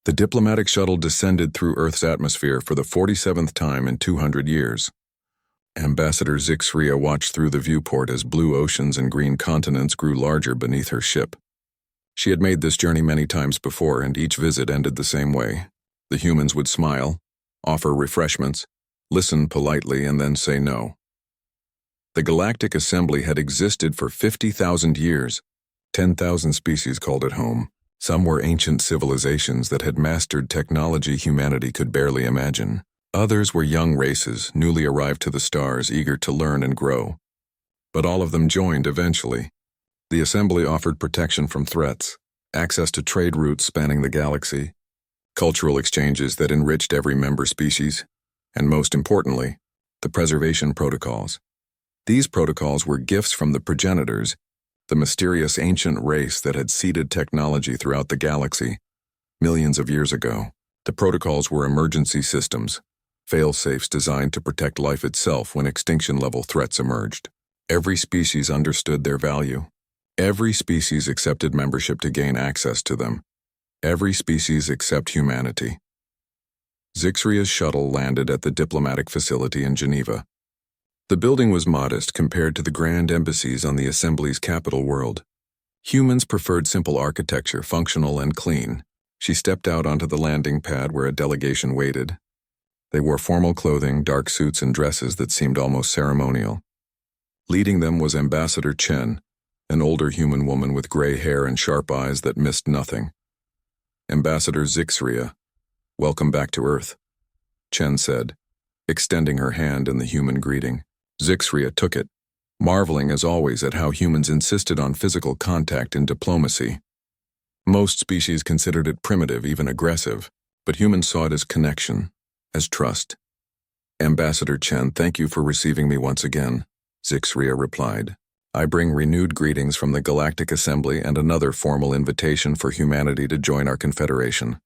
The diplomatic shuttle descended through Earth's atmosphere for the 47th time in 200 years. Ambassador Zixria watched through the viewport as blue oceans and green continents grew larger beneath her ship. She had made this journey many times before, and each visit ended the same way. The humans would smile, offer refreshments, listen politely, and then say no. The Galactic Assembly had existed for 50,000 years. 10,000 species called it home. Some were ancient civilizations that had mastered technology humanity could barely imagine. Others were young races, newly arrived to the stars, eager to learn and grow. But all of them joined eventually. The Assembly offered protection from threats, access to trade routes spanning the galaxy, cultural exchanges that enriched every member species, and most importantly, the preservation protocols. These protocols were gifts from the progenitors, the mysterious ancient race that had seeded technology throughout the galaxy millions of years ago. The protocols were emergency systems, fail-safes designed to protect life itself when extinction-level threats emerged. Every species understood their value. Every species accepted membership to gain access to them. Every species except humanity. Zixria's shuttle landed at the diplomatic facility in Geneva. The building was modest compared to the grand embassies on the Assembly's capital world. Humans preferred simple architecture, functional and clean. She stepped out onto the landing pad where a delegation waited. They wore formal clothing, dark suits and dresses that seemed almost ceremonial. Leading them was Ambassador Chen, an older human woman with gray hair and sharp eyes that missed nothing. Ambassador Zixria, welcome back to Earth, Chen said, extending her hand in the human greeting. Zixria took it, marveling as always at how humans insisted on physical contact in diplomacy. Most species considered it primitive, even aggressive, but humans saw it as connection, as trust. Ambassador Chen, thank you for receiving me once again, Zixria replied. I bring renewed greetings from the Galactic Assembly and another formal invitation for humanity to join our confederation.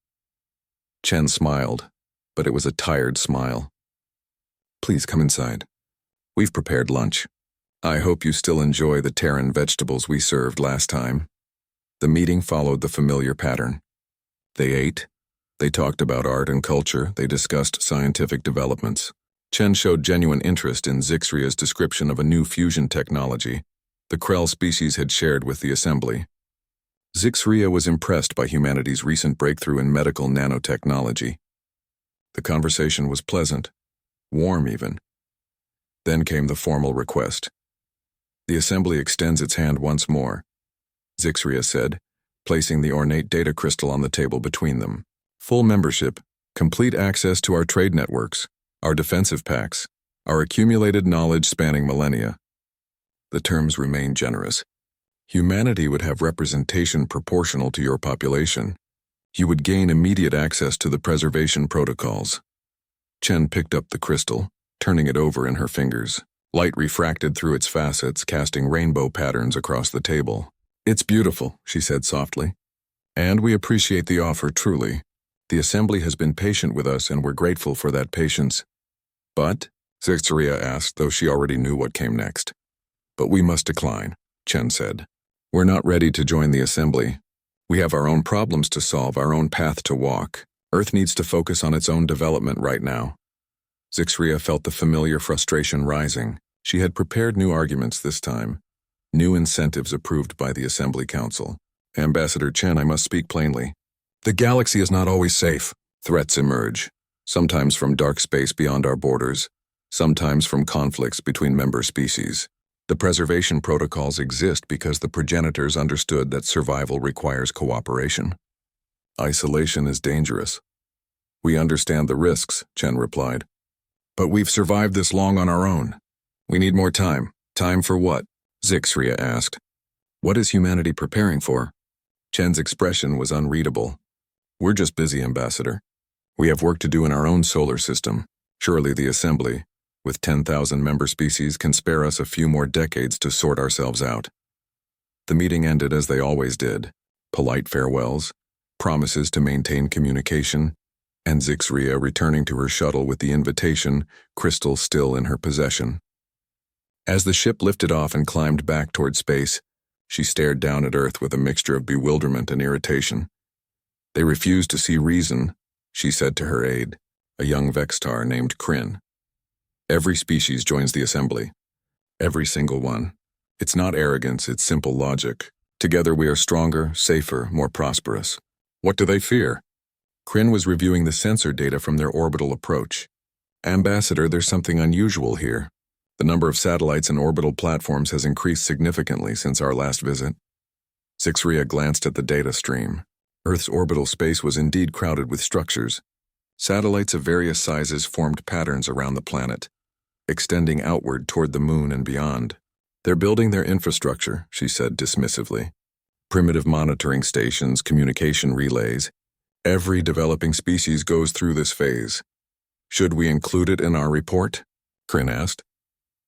Chen smiled, but it was a tired smile. Please come inside. We've prepared lunch. I hope you still enjoy the Terran vegetables we served last time. The meeting followed the familiar pattern. They ate. They talked about art and culture. They discussed scientific developments. Chen showed genuine interest in Zixria's description of a new fusion technology the Krell species had shared with the Assembly. Zixria was impressed by humanity's recent breakthrough in medical nanotechnology. The conversation was pleasant, warm even. Then came the formal request. The Assembly extends its hand once more, Zixria said, placing the ornate data crystal on the table between them. Full membership, complete access to our trade networks, our defensive pacts, our accumulated knowledge spanning millennia. The terms remain generous. Humanity would have representation proportional to your population. You would gain immediate access to the preservation protocols. Chen picked up the crystal, turning it over in her fingers. Light refracted through its facets, casting rainbow patterns across the table. It's beautiful, she said softly. And we appreciate the offer, truly. The Assembly has been patient with us, and we're grateful for that patience. But, Zixria asked, though she already knew what came next. But we must decline, Chen said. We're not ready to join the Assembly. We have our own problems to solve, our own path to walk. Earth needs to focus on its own development right now. Zixria felt the familiar frustration rising. She had prepared new arguments this time, new incentives approved by the Assembly Council. Ambassador Chen, I must speak plainly. The galaxy is not always safe. Threats emerge, sometimes from dark space beyond our borders, sometimes from conflicts between member species. The preservation protocols exist because the progenitors understood that survival requires cooperation. Isolation is dangerous. We understand the risks, Chen replied. But we've survived this long on our own. We need more time. Time for what? Zixria asked. What is humanity preparing for? Chen's expression was unreadable. We're just busy, Ambassador. We have work to do in our own solar system. Surely the Assembly, with 10,000 member species, can spare us a few more decades to sort ourselves out. The meeting ended as they always did. Polite farewells, promises to maintain communication, and Zixria returning to her shuttle with the invitation crystal still in her possession. As the ship lifted off and climbed back toward space, she stared down at Earth with a mixture of bewilderment and irritation. They refuse to see reason, she said to her aide, a young Vextar named Kryn. Every species joins the assembly. Every single one. It's not arrogance, it's simple logic. Together we are stronger, safer, more prosperous. What do they fear? Kryn was reviewing the sensor data from their orbital approach. Ambassador, there's something unusual here. The number of satellites and orbital platforms has increased significantly since our last visit. Zixria glanced at the data stream. Earth's orbital space was indeed crowded with structures. Satellites of various sizes formed patterns around the planet, extending outward toward the moon and beyond. They're building their infrastructure, she said dismissively. Primitive monitoring stations, communication relays. Every developing species goes through this phase. Should we include it in our report? Kryn asked.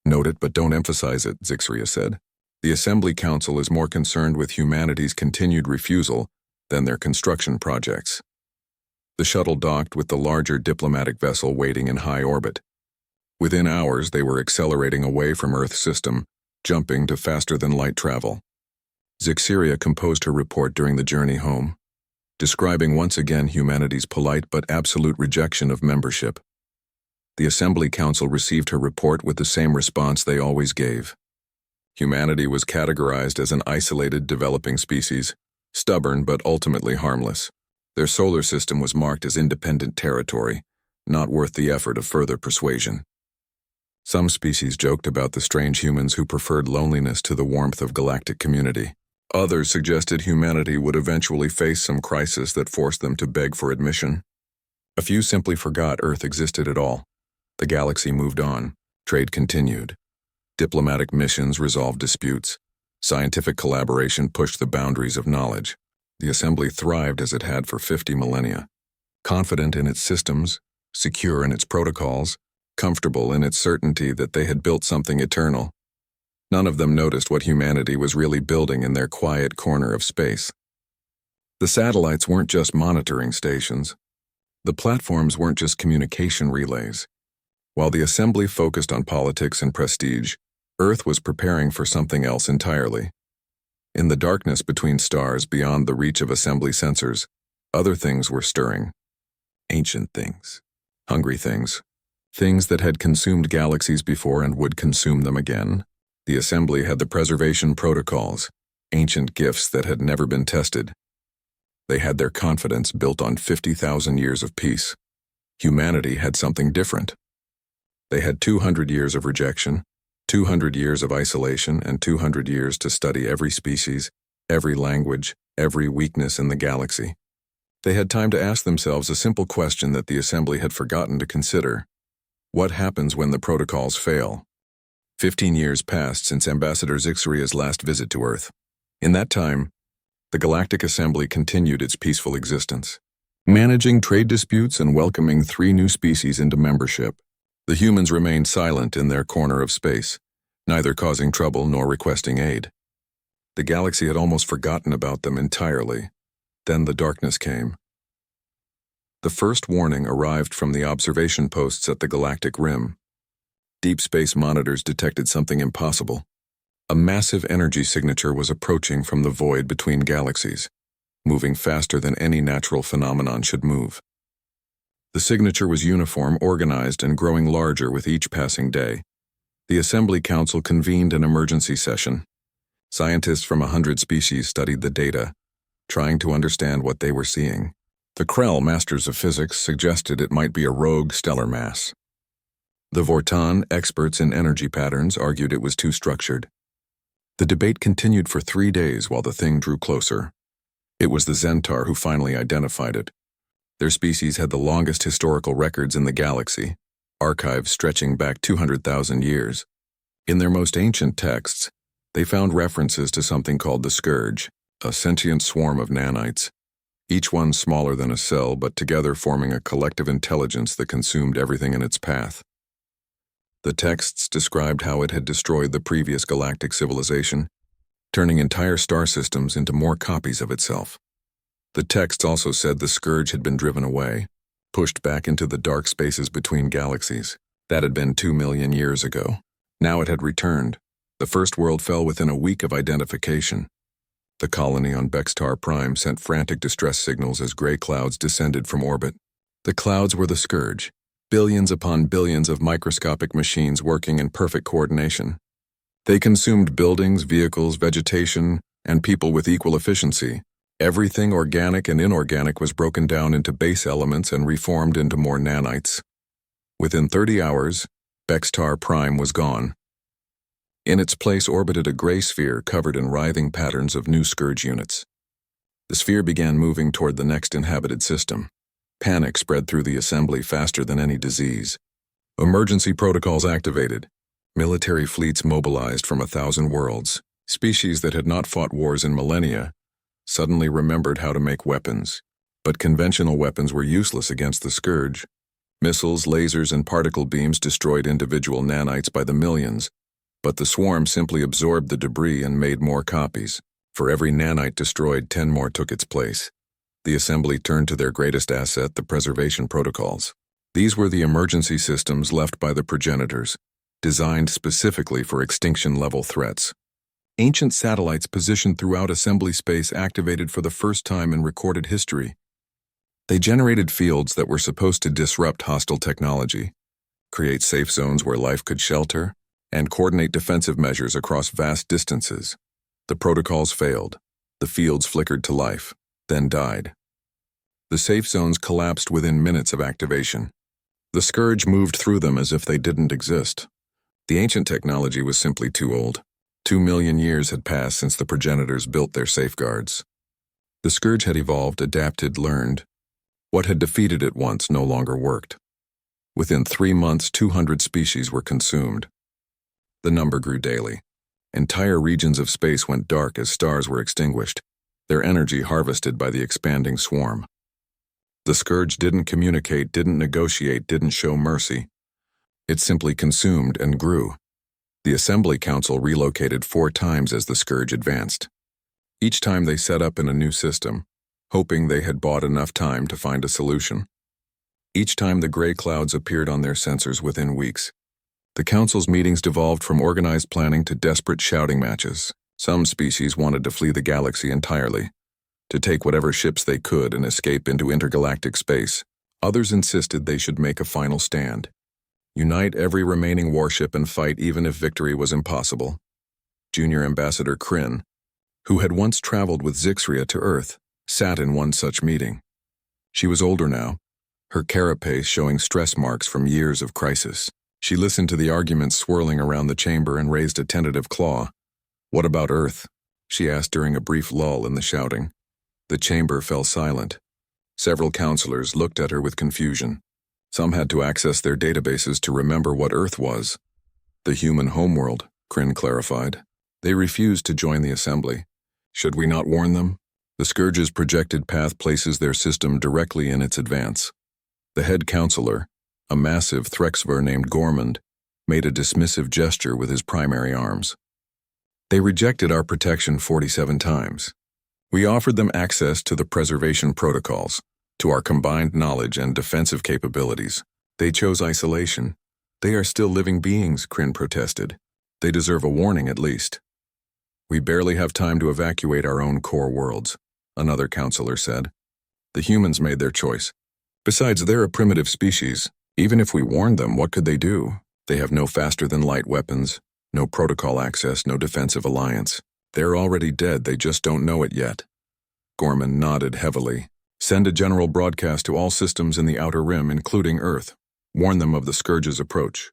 Note it, but don't emphasize it, Zixria said. The Assembly Council is more concerned with humanity's continued refusal than their construction projects. The shuttle docked with the larger diplomatic vessel waiting in high orbit. Within hours, they were accelerating away from Earth's system, jumping to faster-than-light travel. Zixria composed her report during the journey home, describing once again humanity's polite but absolute rejection of membership. The Assembly Council received her report with the same response they always gave. Humanity was categorized as an isolated developing species, stubborn but ultimately harmless. Their solar system was marked as independent territory, not worth the effort of further persuasion. Some species joked about the strange humans who preferred loneliness to the warmth of galactic community. Others suggested humanity would eventually face some crisis that forced them to beg for admission. A few simply forgot Earth existed at all. The galaxy moved on. Trade continued. Diplomatic missions resolved disputes. Scientific collaboration pushed the boundaries of knowledge. The Assembly thrived as it had for 50 millennia. Confident in its systems, secure in its protocols, comfortable in its certainty that they had built something eternal. None of them noticed what humanity was really building in their quiet corner of space. The satellites weren't just monitoring stations. The platforms weren't just communication relays. While the Assembly focused on politics and prestige, Earth was preparing for something else entirely. In the darkness between stars beyond the reach of Assembly sensors, other things were stirring. Ancient things. Hungry things. Things that had consumed galaxies before and would consume them again. The Assembly had the preservation protocols, ancient gifts that had never been tested. They had their confidence built on 50,000 years of peace. Humanity had something different. They had 200 years of rejection, 200 years of isolation, and 200 years to study every species, every language, every weakness in the galaxy. They had time to ask themselves a simple question that the Assembly had forgotten to consider. What happens when the protocols fail? 15 years passed since Ambassador Zixria's last visit to Earth. In that time, the Galactic Assembly continued its peaceful existence, managing trade disputes and welcoming 3 new species into membership. The humans remained silent in their corner of space, neither causing trouble nor requesting aid. The galaxy had almost forgotten about them entirely. Then the darkness came. The first warning arrived from the observation posts at the galactic rim. Deep space monitors detected something impossible. A massive energy signature was approaching from the void between galaxies, moving faster than any natural phenomenon should move. The signature was uniform, organized, and growing larger with each passing day. The Assembly Council convened an emergency session. Scientists from 100 species studied the data, trying to understand what they were seeing. The Krell masters of physics suggested it might be a rogue stellar mass. The Vortan, experts in energy patterns, argued it was too structured. The debate continued for 3 days while the thing drew closer. It was the Zentaur who finally identified it. Their species had the longest historical records in the galaxy, archives stretching back 200,000 years. In their most ancient texts, they found references to something called the Scourge, a sentient swarm of nanites, each one smaller than a cell but together forming a collective intelligence that consumed everything in its path. The texts described how it had destroyed the previous galactic civilization, turning entire star systems into more copies of itself. The texts also said the Scourge had been driven away, pushed back into the dark spaces between galaxies. That had been 2 million years ago. Now it had returned. The first world fell within a week of identification. The colony on Bextar Prime sent frantic distress signals as gray clouds descended from orbit. The clouds were the scourge, billions upon billions of microscopic machines working in perfect coordination. They consumed buildings, vehicles, vegetation, and people with equal efficiency. Everything organic and inorganic was broken down into base elements and reformed into more nanites. Within 30 hours, Bextar Prime was gone. In its place orbited a gray sphere covered in writhing patterns of new scourge units. The sphere began moving toward the next inhabited system. Panic spread through the assembly faster than any disease. Emergency protocols activated. Military fleets mobilized from 1,000 worlds. Species that had not fought wars in millennia suddenly remembered how to make weapons. But conventional weapons were useless against the scourge. Missiles, lasers, and particle beams destroyed individual nanites by the millions, but the swarm simply absorbed the debris and made more copies. For every nanite destroyed, 10 more took its place. The assembly turned to their greatest asset, the preservation protocols. These were the emergency systems left by the progenitors, designed specifically for extinction-level threats. Ancient satellites positioned throughout assembly space activated for the first time in recorded history. They generated fields that were supposed to disrupt hostile technology, create safe zones where life could shelter, and coordinate defensive measures across vast distances. The protocols failed. The fields flickered to life, then died. The safe zones collapsed within minutes of activation. The scourge moved through them as if they didn't exist. The ancient technology was simply too old. 2 million years had passed since the progenitors built their safeguards. The scourge had evolved, adapted, learned. What had defeated it once no longer worked. Within 3 months, 200 species were consumed. The number grew daily. Entire regions of space went dark as stars were extinguished, their energy harvested by the expanding swarm. The scourge didn't communicate, didn't negotiate, didn't show mercy. It simply consumed and grew. The Assembly Council relocated 4 times as the scourge advanced. Each time they set up in a new system, hoping they had bought enough time to find a solution. Each time the gray clouds appeared on their sensors within weeks. The Council's meetings devolved from organized planning to desperate shouting matches. Some species wanted to flee the galaxy entirely, to take whatever ships they could and escape into intergalactic space. Others insisted they should make a final stand. Unite every remaining warship and fight even if victory was impossible. Junior Ambassador Kryn, who had once traveled with Zixria to Earth, sat in one such meeting. She was older now, her carapace showing stress marks from years of crisis. She listened to the arguments swirling around the chamber and raised a tentative claw. "What about Earth?" she asked during a brief lull in the shouting. The chamber fell silent. Several counselors looked at her with confusion. Some had to access their databases to remember what Earth was. "The human homeworld," Kryn clarified. "They refused to join the assembly. Should we not warn them?" The Scourge's projected path places their system directly in its advance. The head counselor, a massive Threxver named Gormand, made a dismissive gesture with his primary arms. "They rejected our protection 47 times. We offered them access to the preservation protocols, to our combined knowledge and defensive capabilities. They chose isolation. They are still living beings," Kryn protested. "They deserve a warning at least." "We barely have time to evacuate our own core worlds," another counselor said. "The humans made their choice. Besides, they're a primitive species. Even if we warned them, what could they do? They have no faster-than-light weapons, no protocol access, no defensive alliance. They're already dead, they just don't know it yet." Gorman nodded heavily. "Send a general broadcast to all systems in the Outer Rim, including Earth. Warn them of the Scourge's approach.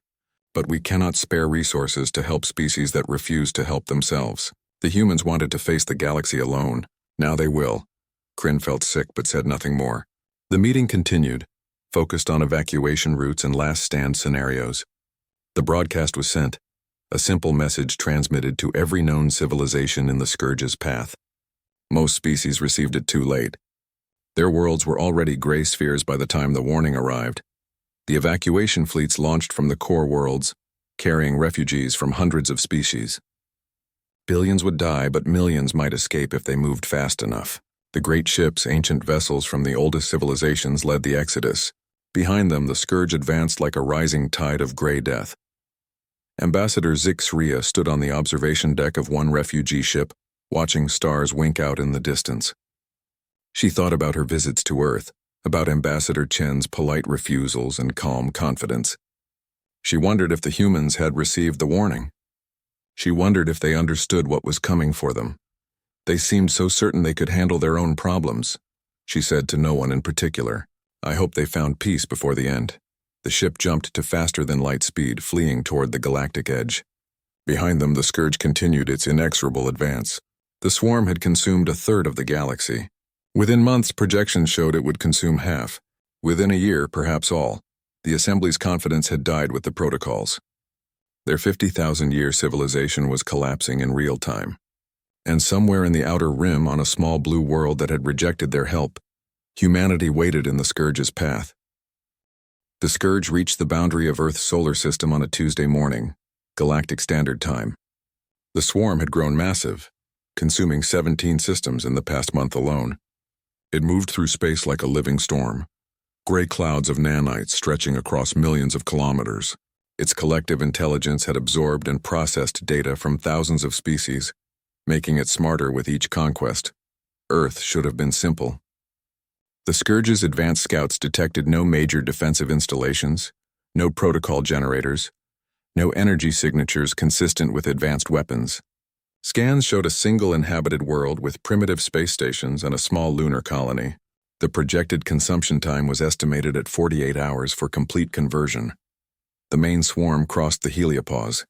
But we cannot spare resources to help species that refuse to help themselves. The humans wanted to face the galaxy alone. Now they will." Kryn felt sick but said nothing more. The meeting continued, focused on evacuation routes and last-stand scenarios. The broadcast was sent, a simple message transmitted to every known civilization in the Scourge's path. Most species received it too late. Their worlds were already gray spheres by the time the warning arrived. The evacuation fleets launched from the core worlds, carrying refugees from hundreds of species. Billions would die, but millions might escape if they moved fast enough. The great ships, ancient vessels from the oldest civilizations, led the exodus. Behind them, the Scourge advanced like a rising tide of gray death. Ambassador Zixria stood on the observation deck of one refugee ship, watching stars wink out in the distance. She thought about her visits to Earth, about Ambassador Chen's polite refusals and calm confidence. She wondered if the humans had received the warning. She wondered if they understood what was coming for them. They seemed so certain they could handle their own problems. She said to no one in particular, "I hope they found peace before the end." The ship jumped to faster-than-light speed, fleeing toward the galactic edge. Behind them, the Scourge continued its inexorable advance. The swarm had consumed a third of the galaxy. Within months, projections showed it would consume half. Within a year, perhaps all. The Assembly's confidence had died with the protocols. Their 50,000-year civilization was collapsing in real time. And somewhere in the outer rim, on a small blue world that had rejected their help, humanity waited in the Scourge's path. The Scourge reached the boundary of Earth's solar system on a Tuesday morning, Galactic Standard Time. The swarm had grown massive, consuming 17 systems in the past month alone. It moved through space like a living storm, gray clouds of nanites stretching across millions of kilometers. Its collective intelligence had absorbed and processed data from thousands of species, making it smarter with each conquest. Earth should have been simple. The Scourge's advanced scouts detected no major defensive installations, no protocol generators, no energy signatures consistent with advanced weapons. Scans showed a single inhabited world with primitive space stations and a small lunar colony. The projected consumption time was estimated at 48 hours for complete conversion. The main swarm crossed the heliopause,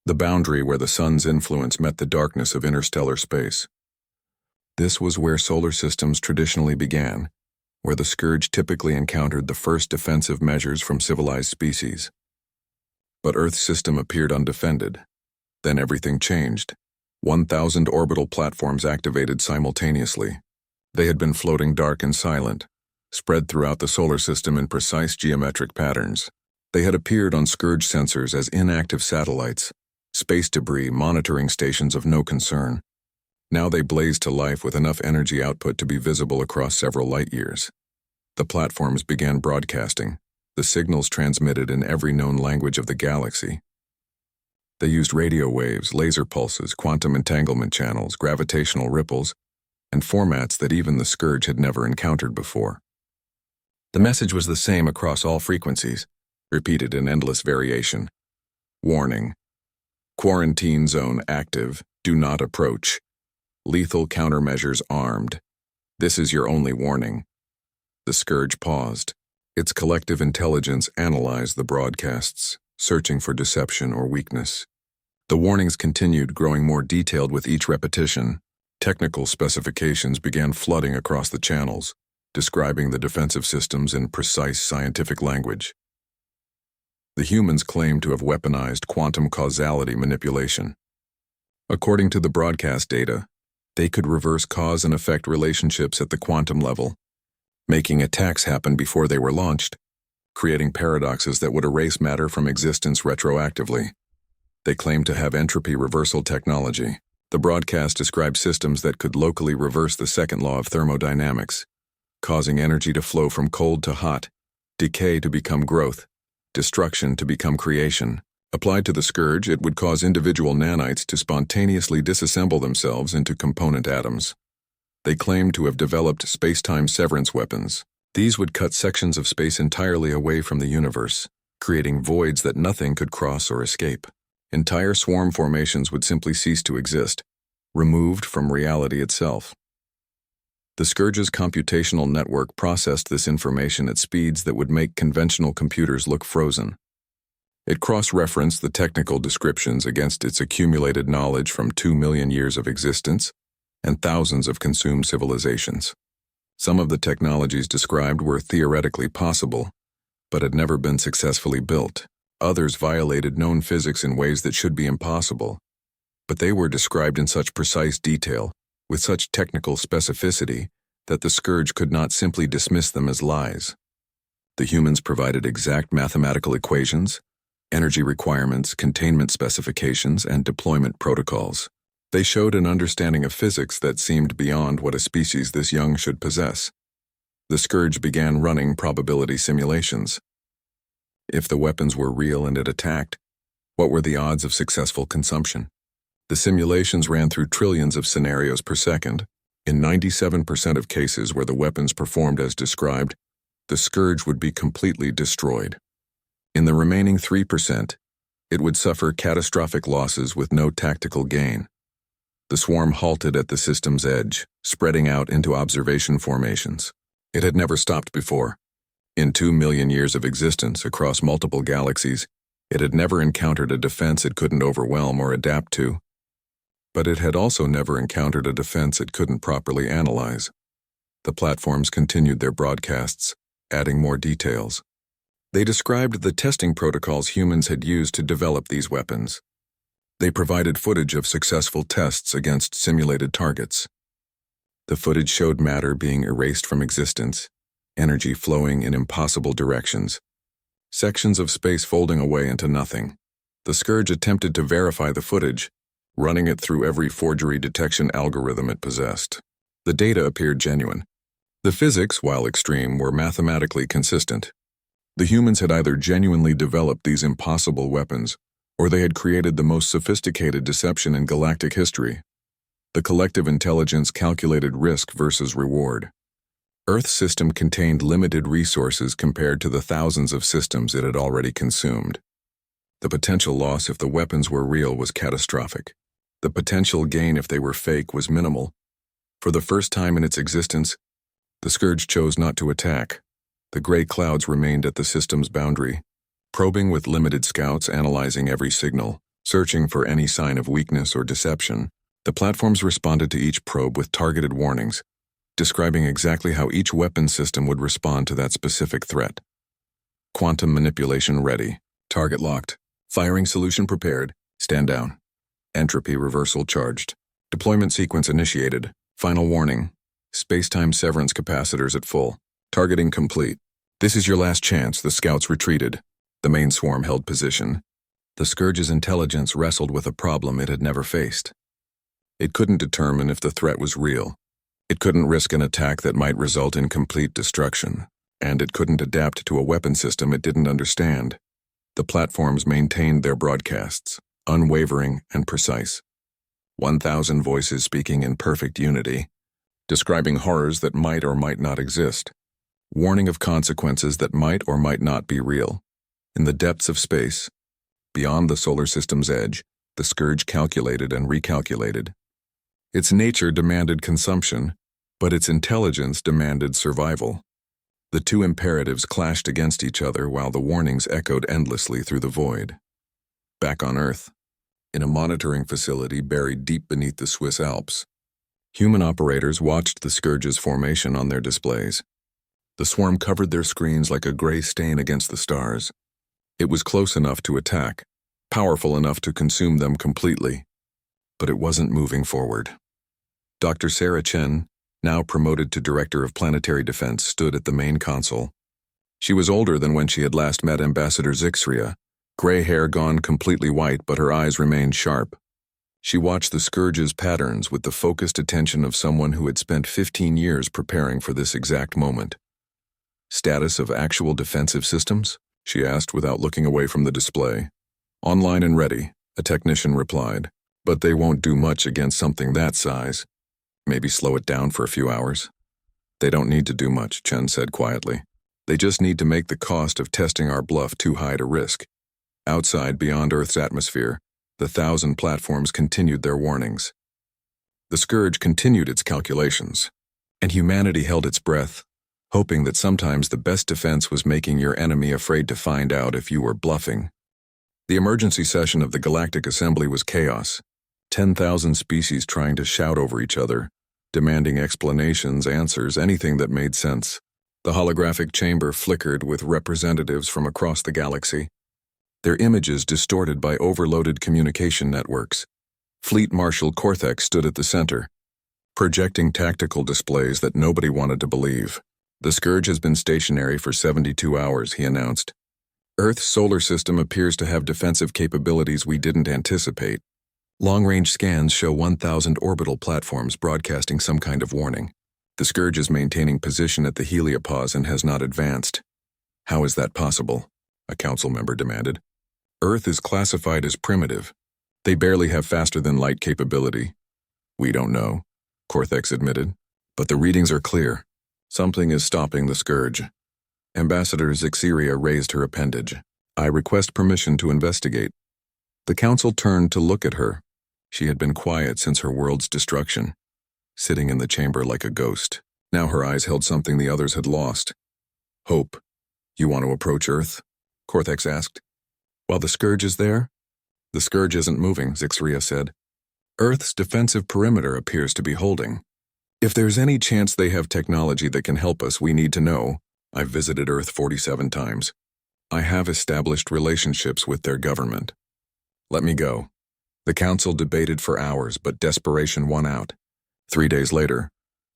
the boundary where the sun's influence met the darkness of interstellar space. This was where solar systems traditionally began, where the Scourge typically encountered the first defensive measures from civilized species. But Earth's system appeared undefended. Then everything changed. 1,000 orbital platforms activated simultaneously. They had been floating dark and silent, spread throughout the solar system in precise geometric patterns. They had appeared on Scourge sensors as inactive satellites, space debris monitoring stations of no concern. Now they blazed to life with enough energy output to be visible across several light-years. The platforms began broadcasting, the signals transmitted in every known language of the galaxy. They used radio waves, laser pulses, quantum entanglement channels, gravitational ripples, and formats that even the Scourge had never encountered before. The message was the same across all frequencies, repeated in endless variation. Warning. Quarantine zone active. Do not approach. Lethal countermeasures armed. This is your only warning. The Scourge paused. Its collective intelligence analyzed the broadcasts, searching for deception or weakness. The warnings continued, growing more detailed with each repetition. Technical specifications began flooding across the channels, describing the defensive systems in precise scientific language. The humans claimed to have weaponized quantum causality manipulation. According to the broadcast data, they could reverse cause and effect relationships at the quantum level, making attacks happen before they were launched, creating paradoxes that would erase matter from existence retroactively. They claimed to have entropy reversal technology. The broadcast described systems that could locally reverse the second law of thermodynamics, causing energy to flow from cold to hot, decay to become growth, destruction to become creation. Applied to the Scourge, it would cause individual nanites to spontaneously disassemble themselves into component atoms. They claimed to have developed space-time severance weapons. These would cut sections of space entirely away from the universe, creating voids that nothing could cross or escape. Entire swarm formations would simply cease to exist, removed from reality itself. The Scourge's computational network processed this information at speeds that would make conventional computers look frozen. It cross-referenced the technical descriptions against its accumulated knowledge from 2 million years of existence and thousands of consumed civilizations. Some of the technologies described were theoretically possible, but had never been successfully built. Others violated known physics in ways that should be impossible, but they were described in such precise detail, with such technical specificity, that the Scourge could not simply dismiss them as lies. The humans provided exact mathematical equations, energy requirements, containment specifications, and deployment protocols. They showed an understanding of physics that seemed beyond what a species this young should possess. The Scourge began running probability simulations. If the weapons were real and it attacked, what were the odds of successful consumption? The simulations ran through trillions of scenarios per second. In 97% of cases where the weapons performed as described, the Scourge would be completely destroyed. In the remaining 3%, it would suffer catastrophic losses with no tactical gain. The swarm halted at the system's edge, spreading out into observation formations. It had never stopped before. In 2 million years of existence across multiple galaxies, it had never encountered a defense it couldn't overwhelm or adapt to. But it had also never encountered a defense it couldn't properly analyze. The platforms continued their broadcasts, adding more details. They described the testing protocols humans had used to develop these weapons. They provided footage of successful tests against simulated targets. The footage showed matter being erased from existence, energy flowing in impossible directions, sections of space folding away into nothing. The Scourge attempted to verify the footage, running it through every forgery detection algorithm it possessed. The data appeared genuine. The physics, while extreme, were mathematically consistent. The humans had either genuinely developed these impossible weapons, or they had created the most sophisticated deception in galactic history. The collective intelligence calculated risk versus reward. Earth's system contained limited resources compared to the thousands of systems it had already consumed. The potential loss if the weapons were real was catastrophic. The potential gain if they were fake was minimal. For the first time in its existence, the Scourge chose not to attack. The gray clouds remained at the system's boundary, probing with limited scouts, analyzing every signal, searching for any sign of weakness or deception. The platforms responded to each probe with targeted warnings, describing exactly how each weapon system would respond to that specific threat. Quantum manipulation ready. Target locked. Firing solution prepared. Stand down. Entropy reversal charged. Deployment sequence initiated. Final warning. Space-time severance capacitors at full. Targeting complete. This is your last chance. The scouts retreated. The main swarm held position. The Scourge's intelligence wrestled with a problem it had never faced. It couldn't determine if the threat was real. It couldn't risk an attack that might result in complete destruction, and it couldn't adapt to a weapon system it didn't understand. The platforms maintained their broadcasts, unwavering and precise. 1,000 voices speaking in perfect unity, describing horrors that might or might not exist, warning of consequences that might or might not be real. In the depths of space, beyond the solar system's edge, the Scourge calculated and recalculated. Its nature demanded consumption, but its intelligence demanded survival. The two imperatives clashed against each other while the warnings echoed endlessly through the void. Back on Earth, in a monitoring facility buried deep beneath the Swiss Alps, human operators watched the Scourge's formation on their displays. The swarm covered their screens like a gray stain against the stars. It was close enough to attack, powerful enough to consume them completely, but it wasn't moving forward. Dr. Sarah Chen, now promoted to Director of Planetary Defense, stood at the main console. She was older than when she had last met Ambassador Zixria, gray hair gone completely white, but her eyes remained sharp. She watched the Scourge's patterns with the focused attention of someone who had spent 15 years preparing for this exact moment. Status of actual defensive systems? She asked without looking away from the display. Online and ready, a technician replied. But they won't do much against something that size. Maybe slow it down for a few hours. They don't need to do much, Chen said quietly. They just need to make the cost of testing our bluff too high to risk. Outside, beyond Earth's atmosphere, the 1,000 platforms continued their warnings. The Scourge continued its calculations, and humanity held its breath, hoping that sometimes the best defense was making your enemy afraid to find out if you were bluffing. The emergency session of the Galactic Assembly was chaos. 10,000 species trying to shout over each other, demanding explanations, answers, anything that made sense. The holographic chamber flickered with representatives from across the galaxy, their images distorted by overloaded communication networks. Fleet Marshal Korthek stood at the center, projecting tactical displays that nobody wanted to believe. The Scourge has been stationary for 72 hours, he announced. Earth's solar system appears to have defensive capabilities we didn't anticipate. Long-range scans show 1,000 orbital platforms broadcasting some kind of warning. The Scourge is maintaining position at the heliopause and has not advanced. How is that possible? A council member demanded. Earth is classified as primitive. They barely have faster-than-light capability. We don't know, Cortex admitted. But the readings are clear. Something is stopping the scourge. Ambassador Zixeria raised her appendage. I request permission to investigate. The council turned to look at her. She had been quiet since her world's destruction, sitting in the chamber like a ghost. Now her eyes held something the others had lost. Hope. You want to approach Earth? Cortex asked. While the scourge is there? The scourge isn't moving, Zixeria said. Earth's defensive perimeter appears to be holding. If there's any chance they have technology that can help us, we need to know. I've visited Earth 47 times. I have established relationships with their government. Let me go. The council debated for hours, but desperation won out. 3 days later,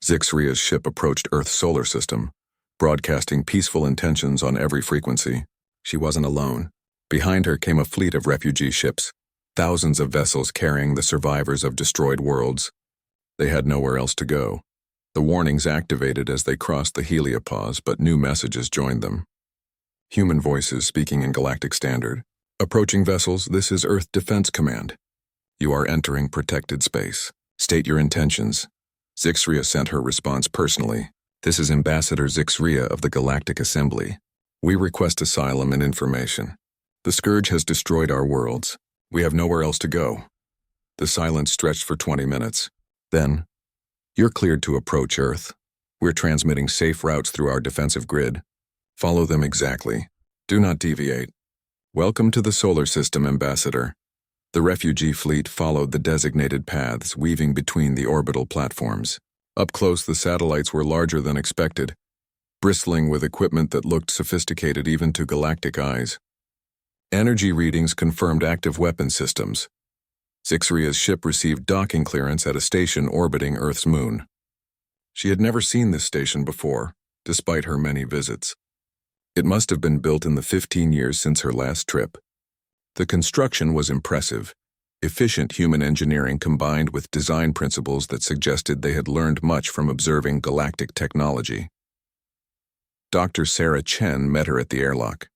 Zixeria's ship approached Earth's solar system, broadcasting peaceful intentions on every frequency. She wasn't alone. Behind her came a fleet of refugee ships, thousands of vessels carrying the survivors of destroyed worlds. They had nowhere else to go. The warnings activated as they crossed the heliopause, but new messages joined them. Human voices speaking in Galactic Standard. Approaching vessels, this is Earth Defense Command. You are entering protected space. State your intentions. Zixeria sent her response personally. This is Ambassador Zixeria of the Galactic Assembly. We request asylum and information. The scourge has destroyed our worlds. We have nowhere else to go. The silence stretched for 20 minutes. Then, you're cleared to approach Earth. We're transmitting safe routes through our defensive grid. Follow them exactly. Do not deviate. Welcome to the solar system, Ambassador. The refugee fleet followed the designated paths, weaving between the orbital platforms. Up close, the satellites were larger than expected, bristling with equipment that looked sophisticated even to galactic eyes. Energy readings confirmed active weapon systems. Zixeria's ship received docking clearance at a station orbiting Earth's moon. She had never seen this station before, despite her many visits. It must have been built in the 15 years since her last trip. The construction was impressive, efficient human engineering combined with design principles that suggested they had learned much from observing galactic technology. Dr. Sarah Chen met her at the airlock.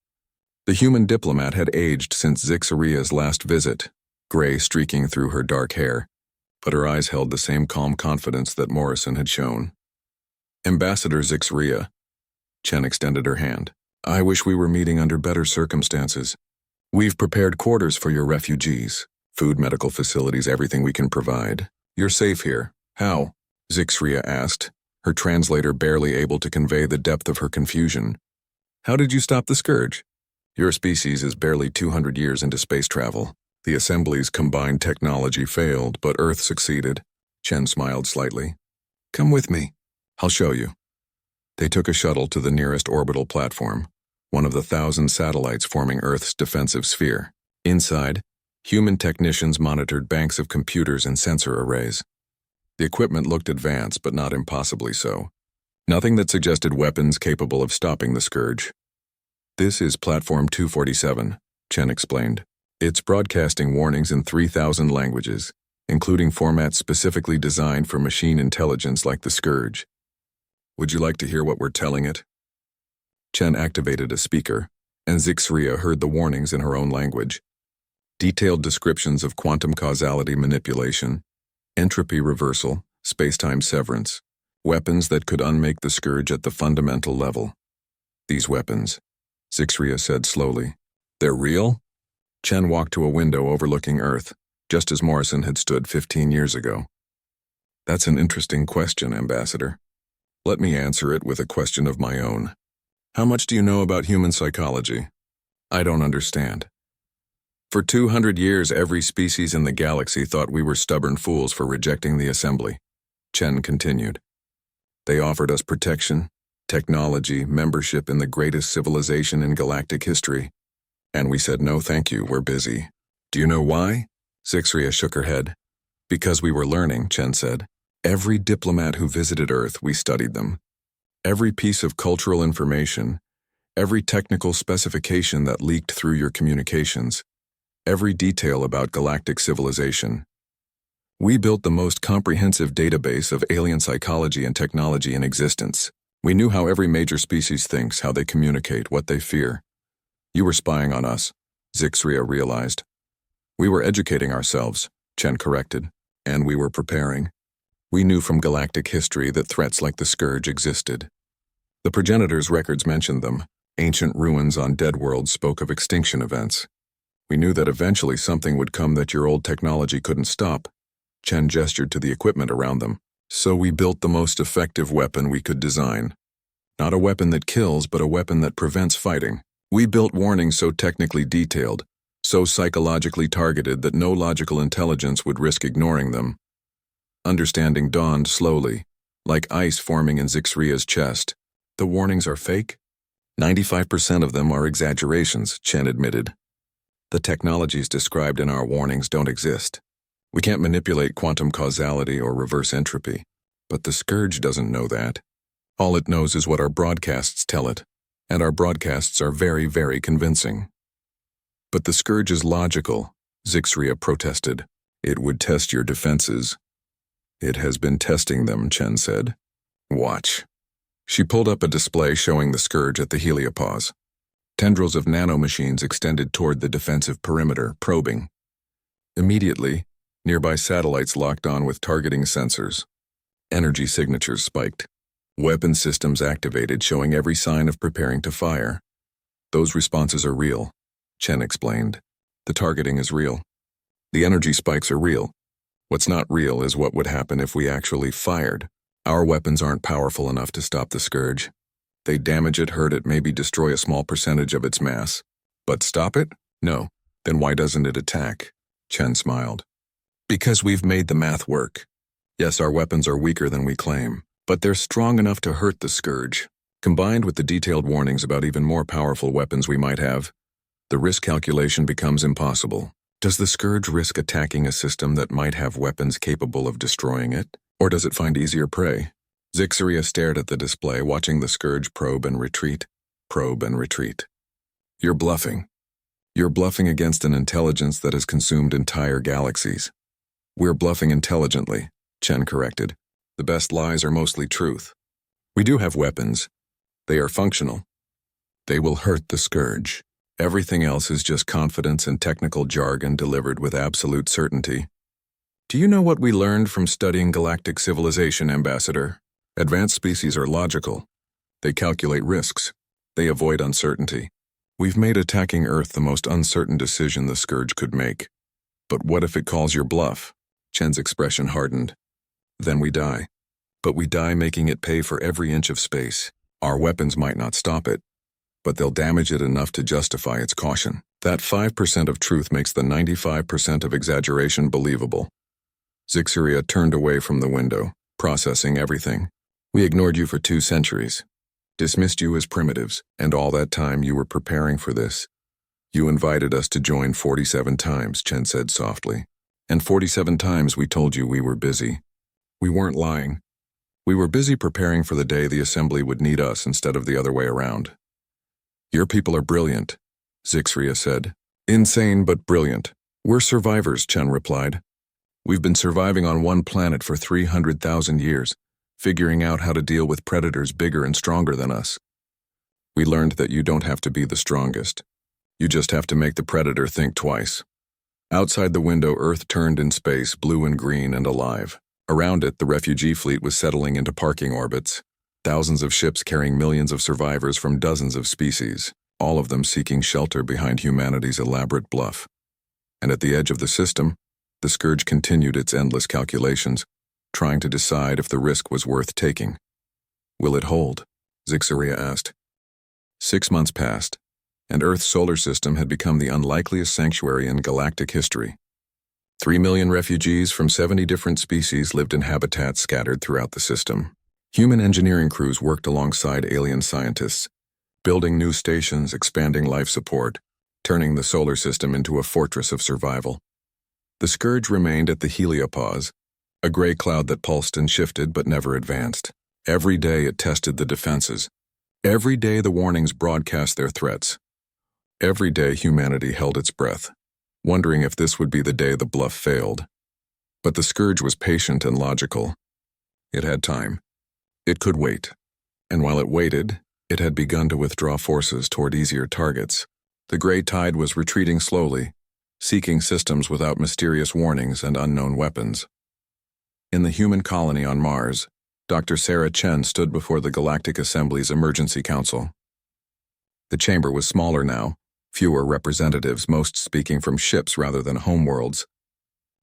The human diplomat had aged since Zixeria's last visit, gray streaking through her dark hair, but her eyes held the same calm confidence that Morrison had shown. Ambassador Zixeria. Chen extended her hand. I wish we were meeting under better circumstances. We've prepared quarters for your refugees. Food, medical facilities, everything we can provide. You're safe here. How? Zixeria asked, her translator barely able to convey the depth of her confusion. How did you stop the scourge? Your species is barely 200 years into space travel. The Assembly's combined technology failed, but Earth succeeded. Chen smiled slightly. Come with me. I'll show you. They took a shuttle to the nearest orbital platform, one of the 1,000 satellites forming Earth's defensive sphere. Inside, human technicians monitored banks of computers and sensor arrays. The equipment looked advanced, but not impossibly so. Nothing that suggested weapons capable of stopping the scourge. This is Platform 247, Chen explained. It's broadcasting warnings in 3,000 languages, including formats specifically designed for machine intelligence like the scourge. Would you like to hear what we're telling it? Chen activated a speaker, and Zixeria heard the warnings in her own language. Detailed descriptions of quantum causality manipulation, entropy reversal, space-time severance, weapons that could unmake the scourge at the fundamental level. These weapons, Zixeria said slowly. They're real? Chen walked to a window overlooking Earth, just as Morrison had stood 15 years ago. That's an interesting question, Ambassador. Let me answer it with a question of my own. How much do you know about human psychology? I don't understand. For 200 years, every species in the galaxy thought we were stubborn fools for rejecting the Assembly. Chen continued. They offered us protection, technology, membership in the greatest civilization in galactic history. And we said, no thank you, we're busy. Do you know why? Zixeria shook her head. Because we were learning, Chen said. Every diplomat who visited Earth, we studied them. Every piece of cultural information, every technical specification that leaked through your communications, every detail about galactic civilization. We built the most comprehensive database of alien psychology and technology in existence. We knew how every major species thinks, how they communicate, what they fear. You were spying on us, Zixeria realized. We were educating ourselves, Chen corrected, and we were preparing. We knew from galactic history that threats like the Scourge existed. The progenitors' records mentioned them. Ancient ruins on dead worlds spoke of extinction events. We knew that eventually something would come that your old technology couldn't stop. Chen gestured to the equipment around them. So we built the most effective weapon we could design. Not a weapon that kills, but a weapon that prevents fighting. We built warnings so technically detailed, so psychologically targeted that no logical intelligence would risk ignoring them. Understanding dawned slowly, like ice forming in Zixria's chest. The warnings are fake? 95% of them are exaggerations, Chen admitted. The technologies described in our warnings don't exist. We can't manipulate quantum causality or reverse entropy, but the Scourge doesn't know that. All it knows is what our broadcasts tell it, and our broadcasts are very, very convincing. But the Scourge is logical, Zixria protested. It would test your defenses. It has been testing them, Chen said. Watch. She pulled up a display showing the Scourge at the heliopause. Tendrils of nanomachines extended toward the defensive perimeter, probing. Immediately, nearby satellites locked on with targeting sensors. Energy signatures spiked. Weapon systems activated, showing every sign of preparing to fire. Those responses are real, Chen explained. The targeting is real. The energy spikes are real. What's not real is what would happen if we actually fired. Our weapons aren't powerful enough to stop the Scourge. They damage it, hurt it, maybe destroy a small percentage of its mass. But stop it? No. Then why doesn't it attack? Chen smiled. Because we've made the math work. Yes, our weapons are weaker than we claim, but they're strong enough to hurt the Scourge. Combined with the detailed warnings about even more powerful weapons we might have, the risk calculation becomes impossible. Does the Scourge risk attacking a system that might have weapons capable of destroying it? Or does it find easier prey? Zixria stared at the display, watching the Scourge probe and retreat. Probe and retreat. You're bluffing. You're bluffing against an intelligence that has consumed entire galaxies. We're bluffing intelligently, Chen corrected. The best lies are mostly truth. We do have weapons. They are functional. They will hurt the Scourge. Everything else is just confidence and technical jargon delivered with absolute certainty. Do you know what we learned from studying galactic civilization, Ambassador? Advanced species are logical. They calculate risks. They avoid uncertainty. We've made attacking Earth the most uncertain decision the Scourge could make. But what if it calls your bluff? Chen's expression hardened. Then we die. But we die making it pay for every inch of space. Our weapons might not stop it, but they'll damage it enough to justify its caution. That 5% of truth makes the 95% of exaggeration believable. Zixria turned away from the window, processing everything. We ignored you for 2 centuries, dismissed you as primitives, and all that time you were preparing for this. You invited us to join 47 times, Chen said softly. And 47 times we told you we were busy. We weren't lying. We were busy preparing for the day the assembly would need us instead of the other way around. Your people are brilliant, Zixria said. Insane but brilliant. We're survivors, Chen replied. We've been surviving on one planet for 300,000 years, figuring out how to deal with predators bigger and stronger than us. We learned that you don't have to be the strongest. You just have to make the predator think twice. Outside the window, Earth turned in space, blue and green and alive. Around it, the refugee fleet was settling into parking orbits. Thousands of ships carrying millions of survivors from dozens of species, all of them seeking shelter behind humanity's elaborate bluff. And at the edge of the system, the Scourge continued its endless calculations, trying to decide if the risk was worth taking. Will it hold? Zixria asked. 6 months passed, and Earth's solar system had become the unlikeliest sanctuary in galactic history. 3 million refugees from 70 different species lived in habitats scattered throughout the system. Human engineering crews worked alongside alien scientists, building new stations, expanding life support, turning the solar system into a fortress of survival. The Scourge remained at the heliopause, a gray cloud that pulsed and shifted but never advanced. Every day it tested the defenses. Every day the warnings broadcast their threats. Every day humanity held its breath, wondering if this would be the day the bluff failed. But the Scourge was patient and logical. It had time. It could wait. And while it waited, it had begun to withdraw forces toward easier targets. The gray tide was retreating slowly, seeking systems without mysterious warnings and unknown weapons. In the human colony on Mars, Dr. Sarah Chen stood before the Galactic Assembly's Emergency Council. The chamber was smaller now, fewer representatives, most speaking from ships rather than homeworlds.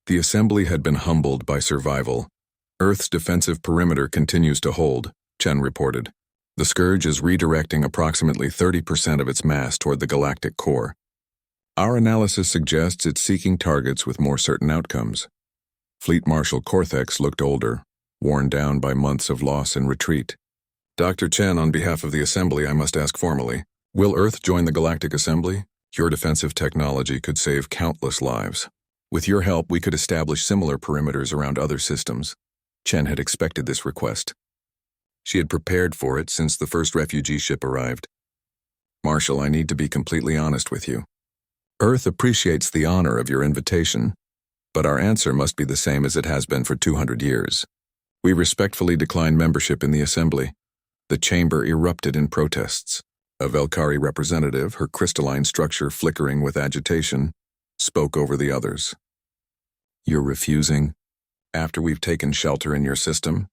The Assembly had been humbled by survival. Earth's defensive perimeter continues to hold, Chen reported. The Scourge is redirecting approximately 30% of its mass toward the galactic core. Our analysis suggests it's seeking targets with more certain outcomes. Fleet Marshal Cortex looked older, worn down by months of loss and retreat. Dr. Chen, on behalf of the Assembly, I must ask formally, will Earth join the Galactic Assembly? Your defensive technology could save countless lives. With your help, we could establish similar perimeters around other systems. Chen had expected this request. She had prepared for it since the first refugee ship arrived. Marshal, I need to be completely honest with you. Earth appreciates the honor of your invitation, but our answer must be the same as it has been for 200 years. We respectfully decline membership in the Assembly. The chamber erupted in protests. A Velkari representative, her crystalline structure flickering with agitation, spoke over the others. You're refusing? After we've taken shelter in your system?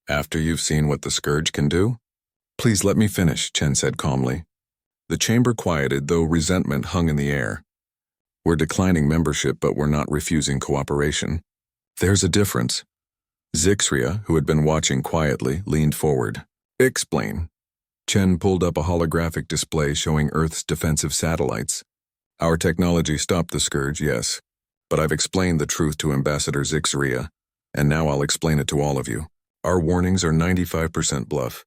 After you've seen what the Scourge can do? Please let me finish, Chen said calmly. The chamber quieted, though resentment hung in the air. We're declining membership, but we're not refusing cooperation. There's a difference. Zixria, who had been watching quietly, leaned forward. Explain. Chen pulled up a holographic display showing Earth's defensive satellites. Our technology stopped the Scourge, yes, but I've explained the truth to Ambassador Zixria, and now I'll explain it to all of you. Our warnings are 95% bluff.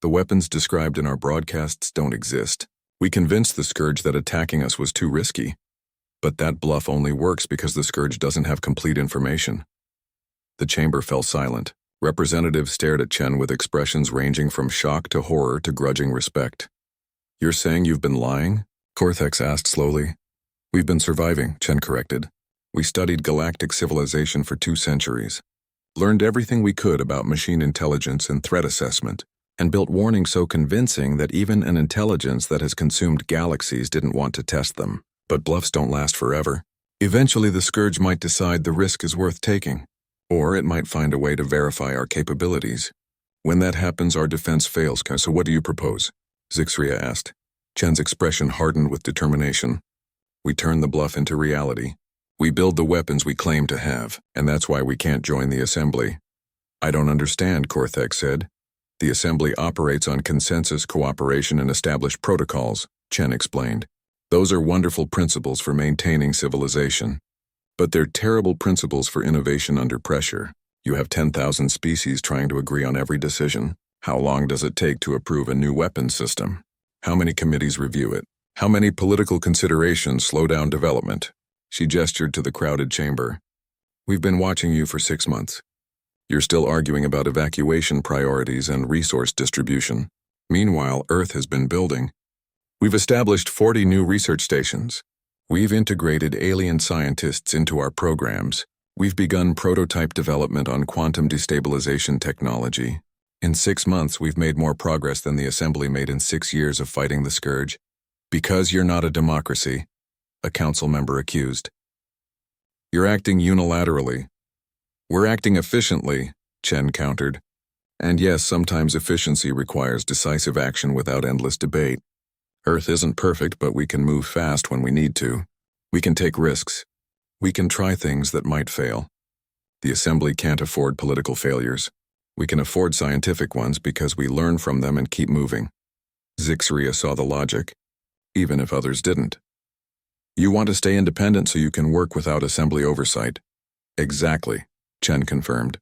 The weapons described in our broadcasts don't exist. We convinced the Scourge that attacking us was too risky, but that bluff only works because the Scourge doesn't have complete information. The chamber fell silent. Representatives stared at Chen with expressions ranging from shock to horror to grudging respect. You're saying you've been lying? Cortex asked slowly. We've been surviving, Chen corrected. We studied galactic civilization for 2 centuries, learned everything we could about machine intelligence and threat assessment, and built warnings so convincing that even an intelligence that has consumed galaxies didn't want to test them. But bluffs don't last forever. Eventually the Scourge might decide the risk is worth taking, or it might find a way to verify our capabilities. When that happens, our defense fails. So what do you propose? Zixria asked. Chen's expression hardened with determination. We turn the bluff into reality. We build the weapons we claim to have, and that's why we can't join the Assembly. I don't understand, Cortex said. The Assembly operates on consensus, cooperation, and established protocols, Chen explained. Those are wonderful principles for maintaining civilization. But they're terrible principles for innovation under pressure. You have 10,000 species trying to agree on every decision. How long does it take to approve a new weapons system? How many committees review it? How many political considerations slow down development? She gestured to the crowded chamber. We've been watching you for 6 months. You're still arguing about evacuation priorities and resource distribution. Meanwhile, Earth has been building. We've established 40 new research stations. We've integrated alien scientists into our programs. We've begun prototype development on quantum destabilization technology. In 6 months, we've made more progress than the Assembly made in 6 years of fighting the Scourge. Because you're not a democracy, a council member accused. You're acting unilaterally. We're acting efficiently, Chen countered. And yes, sometimes efficiency requires decisive action without endless debate. Earth isn't perfect, but we can move fast when we need to. We can take risks. We can try things that might fail. The Assembly can't afford political failures. We can afford scientific ones because we learn from them and keep moving. Zixria saw the logic, even if others didn't. You want to stay independent so you can work without Assembly oversight. Exactly, Chen confirmed.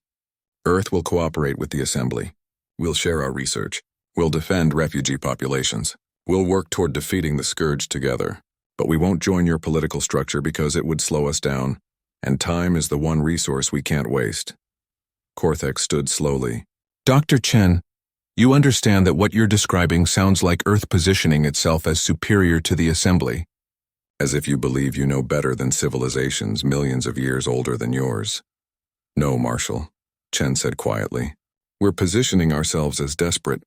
Earth will cooperate with the Assembly. We'll share our research. We'll defend refugee populations. We'll work toward defeating the Scourge together. But we won't join your political structure because it would slow us down, and time is the one resource we can't waste. Cortex stood slowly. Dr. Chen, you understand that what you're describing sounds like Earth positioning itself as superior to the Assembly. As if you believe you know better than civilizations millions of years older than yours. No, Marshal, Chen said quietly. We're positioning ourselves as desperate.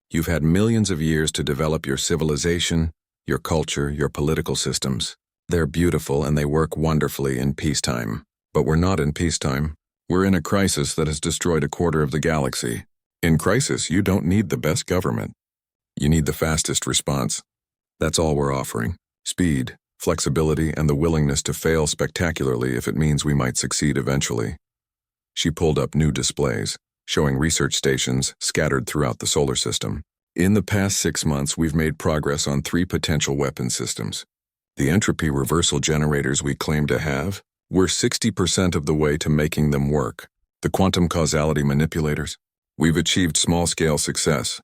You've had millions of years to develop your civilization, your culture, your political systems. They're beautiful and they work wonderfully in peacetime. But we're not in peacetime. We're in a crisis that has destroyed a quarter of the galaxy. In crisis, you don't need the best government. You need the fastest response. That's all we're offering. Speed, flexibility, and the willingness to fail spectacularly if it means we might succeed eventually. She pulled up new displays, showing research stations scattered throughout the solar system. In the past 6 months, we've made progress on 3 potential weapon systems. The entropy reversal generators we claim to have, we're 60% of the way to making them work. The quantum causality manipulators, we've achieved small-scale success.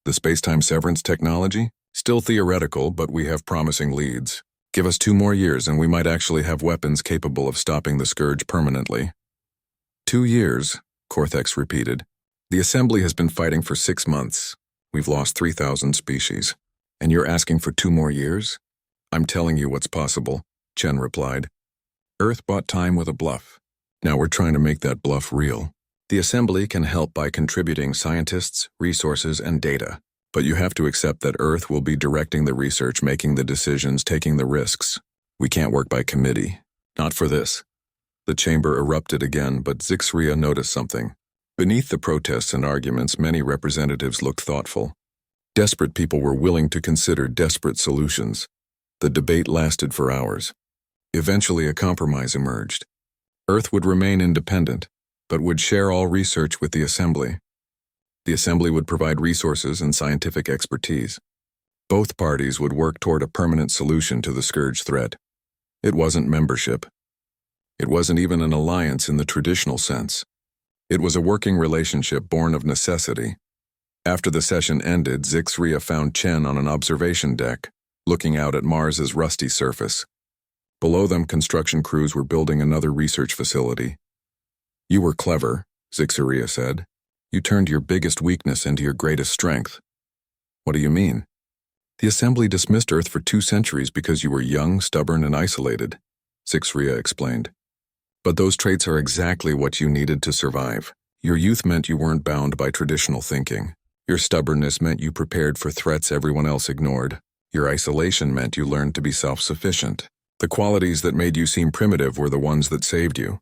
The space-time severance technology, still theoretical, but we have promising leads. Give us 2 more years and we might actually have weapons capable of stopping the scourge permanently. 2 years, Cortex repeated. The assembly has been fighting for 6 months. We've lost 3,000 species. And you're asking for 2 more years? I'm telling you what's possible, Chen replied. Earth bought time with a bluff. Now we're trying to make that bluff real. The assembly can help by contributing scientists, resources, and data. But you have to accept that Earth will be directing the research, making the decisions, taking the risks. We can't work by committee. Not for this. The chamber erupted again, but Zixria noticed something. Beneath the protests and arguments, many representatives looked thoughtful. Desperate people were willing to consider desperate solutions. The debate lasted for hours. Eventually, a compromise emerged. Earth would remain independent, but would share all research with the assembly. The assembly would provide resources and scientific expertise. Both parties would work toward a permanent solution to the scourge threat. It wasn't membership. It wasn't even an alliance in the traditional sense. It was a working relationship born of necessity. After the session ended, Zixria found Chen on an observation deck, looking out at Mars's rusty surface. Below them, construction crews were building another research facility. You were clever, Zixria said. You turned your biggest weakness into your greatest strength. What do you mean? The assembly dismissed Earth for 2 centuries because you were young, stubborn, and isolated, Zixria explained. But those traits are exactly what you needed to survive. Your youth meant you weren't bound by traditional thinking. Your stubbornness meant you prepared for threats everyone else ignored. Your isolation meant you learned to be self-sufficient. The qualities that made you seem primitive were the ones that saved you.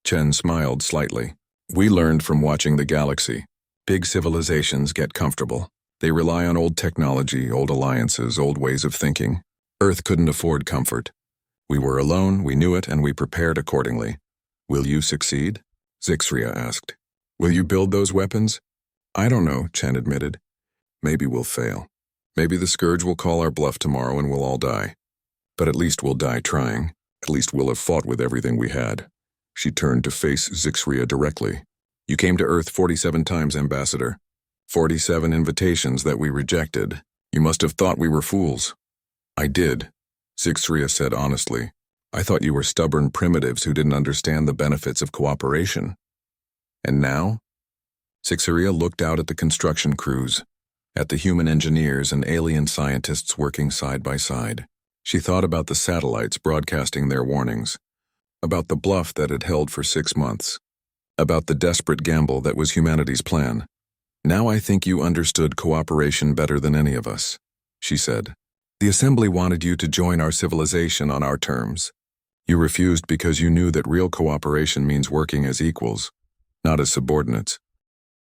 Chen smiled slightly. We learned from watching the galaxy. Big civilizations get comfortable. They rely on old technology, old alliances, old ways of thinking. Earth couldn't afford comfort. We were alone, we knew it, and we prepared accordingly. Will you succeed? Zixria asked. Will you build those weapons? I don't know, Chen admitted. Maybe we'll fail. Maybe the scourge will call our bluff tomorrow and we'll all die. But at least we'll die trying. At least we'll have fought with everything we had. She turned to face Zixria directly. You came to Earth 47 times, Ambassador. 47 invitations that we rejected. You must have thought we were fools. I did, Zixria said honestly. I thought you were stubborn primitives who didn't understand the benefits of cooperation. And now? Zixria looked out at the construction crews, at the human engineers and alien scientists working side by side. She thought about the satellites broadcasting their warnings, about the bluff that had held for 6 months, about the desperate gamble that was humanity's plan. Now I think you understood cooperation better than any of us, she said. The assembly wanted you to join our civilization on our terms. You refused because you knew that real cooperation means working as equals, not as subordinates.